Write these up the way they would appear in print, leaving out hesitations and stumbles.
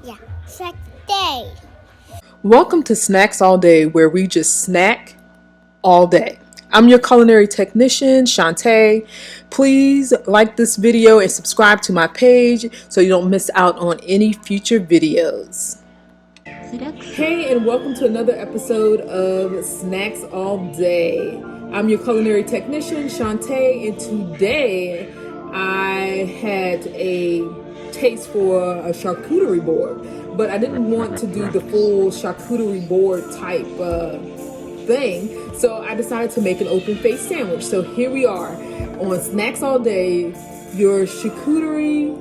Yeah, snack day. Welcome to Snacks All Day, where we just snack all day. I'm your culinary technician, Shantae. Please like this video and subscribe to my page so you don't miss out on any future videos. Hey, and welcome to another episode of Snacks All Day. I'm your culinary technician, Shantae, and today I had a taste for a charcuterie board, but I didn't want to do the full charcuterie board type thing, so I decided to make an open face sandwich. So here we are on Snacks All Day, your charcuterie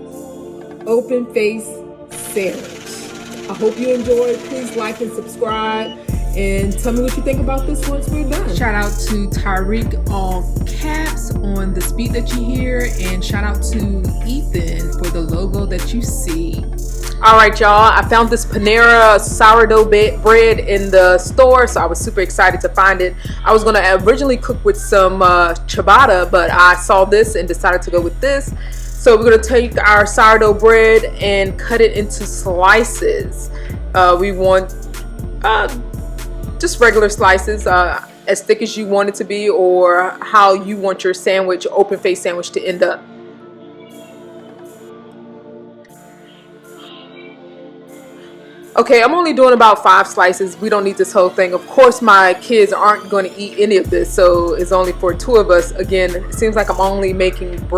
open face sandwich. I hope you enjoyed. Please like and subscribe and tell me what you think about this once we're done. Shout out to TYRIECKALLCAPS on the speed that you hear, and shout out to Ethan for the logo that you see. Alright y'all, I found this Panera sourdough bread in the store, so I was super excited to find it. I was going to originally cook with some ciabatta, but I saw this and decided to go with this. So we're going to take our sourdough bread and cut it into slices. We want just regular slices, as thick as you want it to be, or how you want your sandwich, open face sandwich, to end up. Okay, I'm only doing about 5 slices. We don't need this whole thing. Of course, my kids aren't going to eat any of this, so it's only for 2 of us. Again, it seems like I'm only making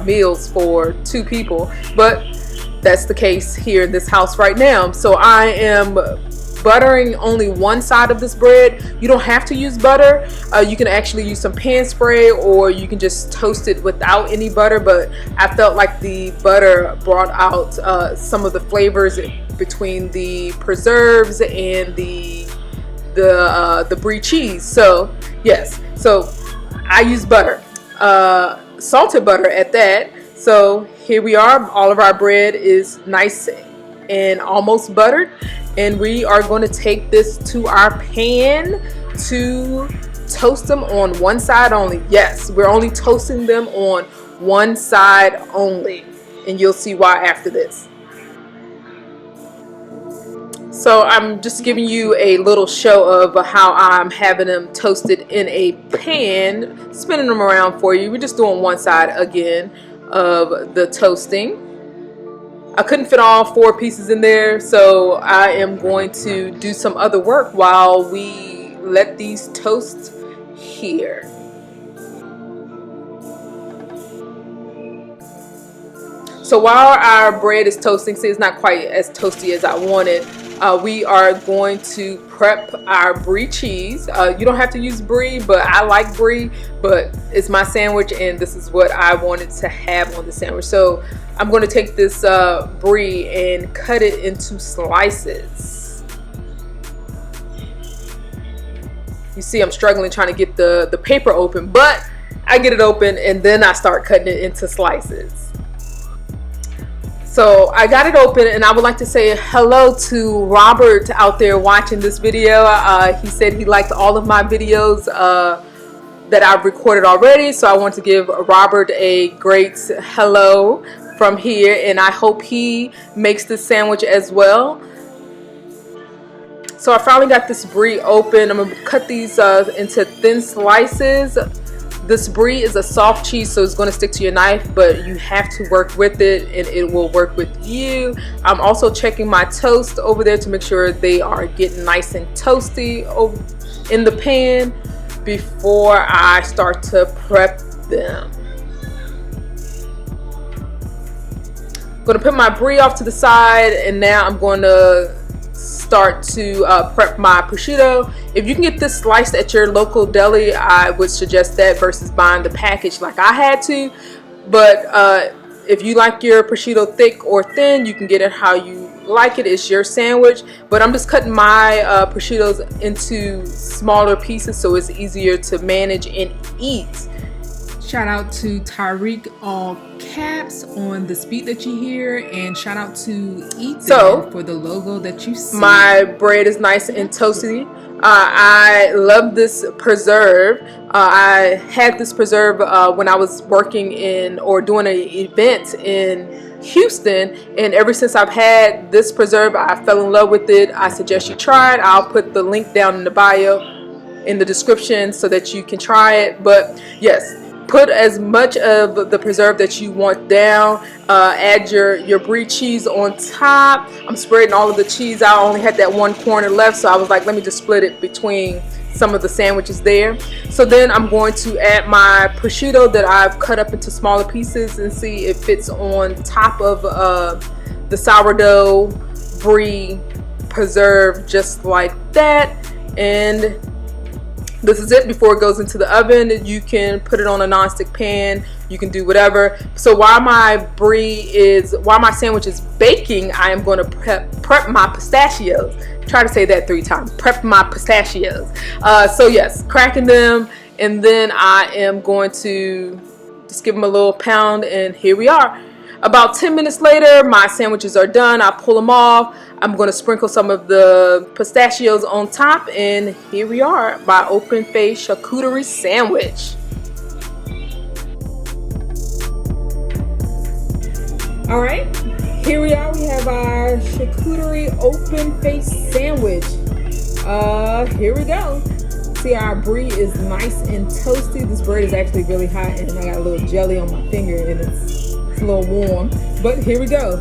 meals for 2 people, but that's the case here in this house right now. So I am buttering only one side of this bread. You don't have to use butter. You can actually use some pan spray, or you can just toast it without any butter, but I felt like the butter brought out some of the flavors between the preserves and the brie cheese. So yes, so I use butter, salted butter at that. So here we are. All of our bread is nice and almost buttered, and we are going to take this to our pan to toast them on one side only. Yes, we're only toasting them on one side only, and you'll see why after this. So I'm just giving you a little show of how I'm having them toasted in a pan, spinning them around for you. We're just doing one side again of the toasting. I couldn't fit all 4 pieces in there, so I am going to do some other work while we let these toast here. So while our bread is toasting, see, it's not quite as toasty as I wanted, we are going to prep our brie cheese. You don't have to use brie, but I like brie, but it's my sandwich and this is what I wanted to have on the sandwich. So I'm going to take this brie and cut it into slices. You see, I'm struggling trying to get the paper open, but I get it open and then I start cutting it into slices. So I got it open, and I would like to say hello to Robert out there watching this video. He said he liked all of my videos that I've recorded already, so I want to give Robert a great hello from here, and I hope he makes this sandwich as well. So I finally got this brie open. I'm going to cut these into thin slices. This brie is a soft cheese, so it's going to stick to your knife, but you have to work with it and it will work with you. I'm also checking my toast over there to make sure they are getting nice and toasty in the pan before I start to prep them. I'm going to put my brie off to the side, and now I'm going to start to prep my prosciutto. If you can get this sliced at your local deli, I would suggest that versus buying the package like I had to. But if you like your prosciutto thick or thin, you can get it how you like it. It's your sandwich. But I'm just cutting my prosciuttos into smaller pieces so it's easier to manage and eat. Shout out to TYRIECKALLCAPS on the speed that you hear, and shout out to Ethan for the logo that you see. My bread is nice and toasty. I love this preserve. I had this preserve when I was working in or doing an event in Houston, and ever since I've had this preserve, I fell in love with it. I suggest you try it. I'll put the link down in the bio, in the description, so that you can try it. But yes, put as much of the preserve that you want down. Add your brie cheese on top. I'm spreading all of the cheese out. I only had that one corner left, so I was like, let me just split it between some of the sandwiches there. So then I'm going to add my prosciutto that I've cut up into smaller pieces and see if it fits on top of the sourdough brie preserve, just like that. And this is it before it goes into the oven. You can put it on a non-stick pan. You can do whatever. So while my sandwich is baking, I am going to prep my pistachios. Try to say that 3 times. Prep my pistachios. So yes, cracking them, and then I am going to just give them a little pound, and here we are. About 10 minutes later, my sandwiches are done. I pull them off. I'm going to sprinkle some of the pistachios on top, and here we are, my open face charcuterie sandwich. All right, here we are. We have our charcuterie open face sandwich. Here we go. See, our brie is nice and toasty. This bread is actually really hot, and I got a little jelly on my finger, and it's a little warm. But here we go.